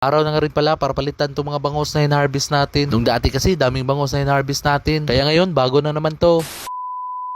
Araw na nga rin pala para palitan itong mga bangos na in-harvest natin. Nung dati kasi daming bangos na in-harvest natin. Kaya ngayon bago na naman to.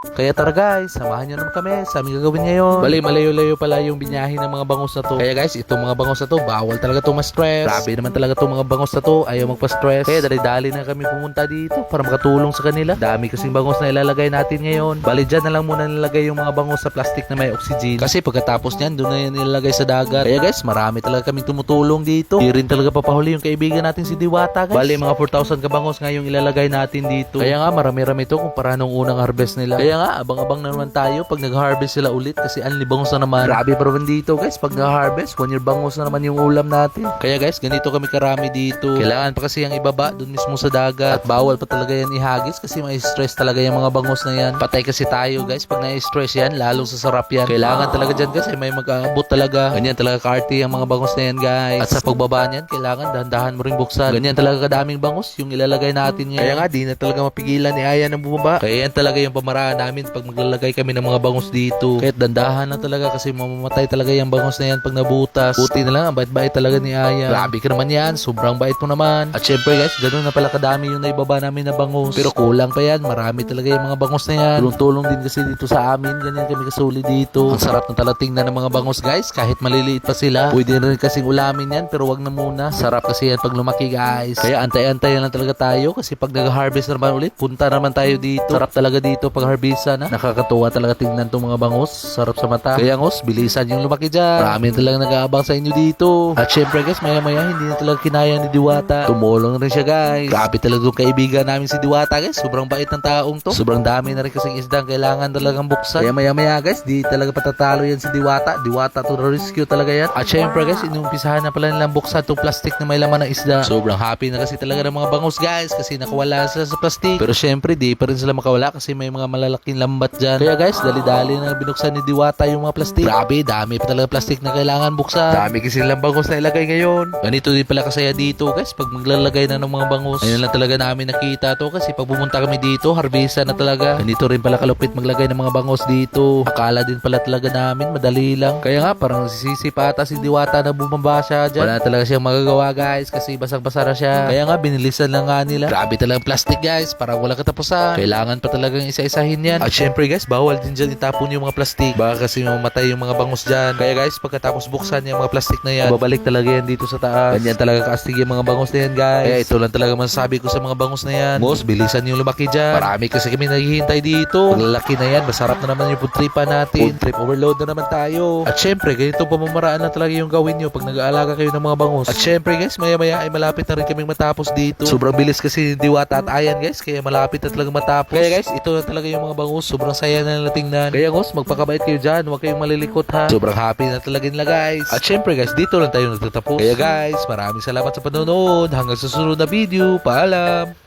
Kaya tara guys, samahan nyo naman kami sa aming gagawin ngayon. Bali, malayo-layo pala yung binyahin ng mga bangos na to. Kaya guys, itong mga bangos na to, bawal talaga to ma-stress. Grabe naman talaga itong mga bangos na to, ayaw magpa-stress. Kaya dali-dali na kami pumunta dito para makatulong sa kanila. Dami kasing bangos na ilalagay natin ngayon. Bali, dyan na lang muna nilagay yung mga bangos sa plastic na may oxygen. Kasi pagkatapos nyan, doon na yan ilalagay sa dagat. Kaya guys, marami talaga kaming tumutulong dito. Di rin talaga papahuli yung kaibigan natin si Diwata guys. Bali, mga 4,000 kabangos nga yung ilalagay natin dito. Kaya nga, marami-rami to kumpara nung unang harvest nila. Kaya nga, abang-abang na naman tayo pag nag-harvest sila ulit kasi anli bangos na naman. Grabe pa naman dito guys, pag nag-harvest, 1 year bangos na naman yung ulam natin. Kaya guys, ganito kami karami dito. Kailangan pa kasi yung ibaba dun mismo sa dagat. At bawal pa talaga yan ihagis kasi may stress talaga yung mga bangos na yan. Patay kasi tayo guys pag na-stress yan, lalong sasarap yan. Kailangan talaga dyan guys, may mag-aabot talaga. Ganyan talaga kaarte yung mga bangos na yan guys. At sa pagbaba niyan, kailangan dahan-dahan mo ring buksan. Ganyan talaga kadaming bangos yung ilalagay natin ngayon. Kaya nga, di na talaga mapigilan ni Aya ng bumaba. Kaya yan talaga yung pamaraan namin pag maglalagay kami ng mga bangos dito. Kahit dandahan na talaga kasi mamamatay talaga yung bangos na yan pag nabutas. Buti na lang, ang bait-bait talaga ni Aya. Grabe ka naman yan, sobrang bait mo naman. At syempre guys, ganun na pala kadami yung naibaba namin na bangos. Pero kulang pa yan, marami talaga yung mga bangos na yan. Tulong-tulong din kasi dito sa amin, ganyan kami kasuli dito. Ang sarap na talaga tingnan ng mga bangos guys, kahit maliliit pa sila. Pwede rin kasing ulamin yan, pero wag na muna. Sarap kasi yan pag lumaki guys. Kaya antay-antay lang talaga tayo kasi pag nag-harvest naman ulit, punta naman tayo dito. Sarap talaga dito pag harvestan na. Nakakatuwa talaga tingnan tong mga bangos. Sarap sa mata. Kaya ngos, bilisan yung lumaki dyan. Marami talagang nag-aabang sa inyo dito. At syempre guys, maya-maya hindi na talaga kinaya ni Diwata. Tumulong rin siya guys. Grabe talaga yung kaibigan namin si Diwata guys. Sobrang bait ng taong to. Sobrang dami na rin kasing isdang kailangan talagang buksan. Kaya maya-maya guys, di talaga patatalo yan si Diwata. Diwata to the rescue talaga yan. At syempre guys, inumpisahan na pala nilang buksan itong plastic na may laman ng isda. Sobrang happy na kasi talaga ng mga bangus guys kasi nakawala sila sa plastic. Pero syempre, di pa rin sila makawala kasi may mga malalaking lambat dyan. Kaya guys, dali-dali na binuksan ni Diwata yung mga plastic. Grabe, dami pa talaga plastic na kailangan buksan. Dami kasi nilang bangus na ilagay ngayon. Ganito din pala kasaya dito guys pag maglalagay na ng mga bangus. Ayun lang talaga namin nakita to kasi pag pumunta kami dito, harvestan na talaga. Ganito rin pala kalupit maglagay ng mga bangus dito. Akala din pala talaga namin madali lang. Kaya nga parang sisisi pa ata si Diwata na bumaba siya dyan. Wala talaga siyang magagawa guys kasi basang-basa na siya. Kaya nga binilisan lang nga nila. Grabe talagang plastic guys, parang wala katapusan. Kailangan pa talagang isa-isahin yan. At syempre guys, bawal din dyan itapon yung mga plastic. Baka kasi mamatay yung mga bangus dyan. Kaya guys, pagkatapos buksan yung mga plastic na yan, babalik talaga yan dito sa taas. Ganyan talaga kaastig yung mga bangus na yan guys. Kaya ito lang talaga masasabi ko sa mga bangus na yan. Boss, bilisan yung lumaki dyan. Marami kasi kami naghihintay dito. Paglalaki na yan, masarap na naman yung food tripan natin. Food trip overload na naman tayo. At syempre, ganito pamamaraan na talaga yung gawin nyo pag nag-aalaga kayo ng mga bangus. At syempre guys, maya-maya ay malapit na rin kaming matapos dito. Sobrang bilis kasi ni Diwata at Ayan guys, kaya malapit na talaga matapos. Kaya guys, ito na talaga yung mga bangus. Sobrang saya na nila tingnan. Kaya guys, magpakabait kayo dyan. Huwag kayong malilikot ha. Sobrang happy na talaga nila guys. At syempre guys, dito lang tayo nagtatapos. Kaya guys, maraming salamat sa panonood. Hanggang sa susunod na video. Paalam!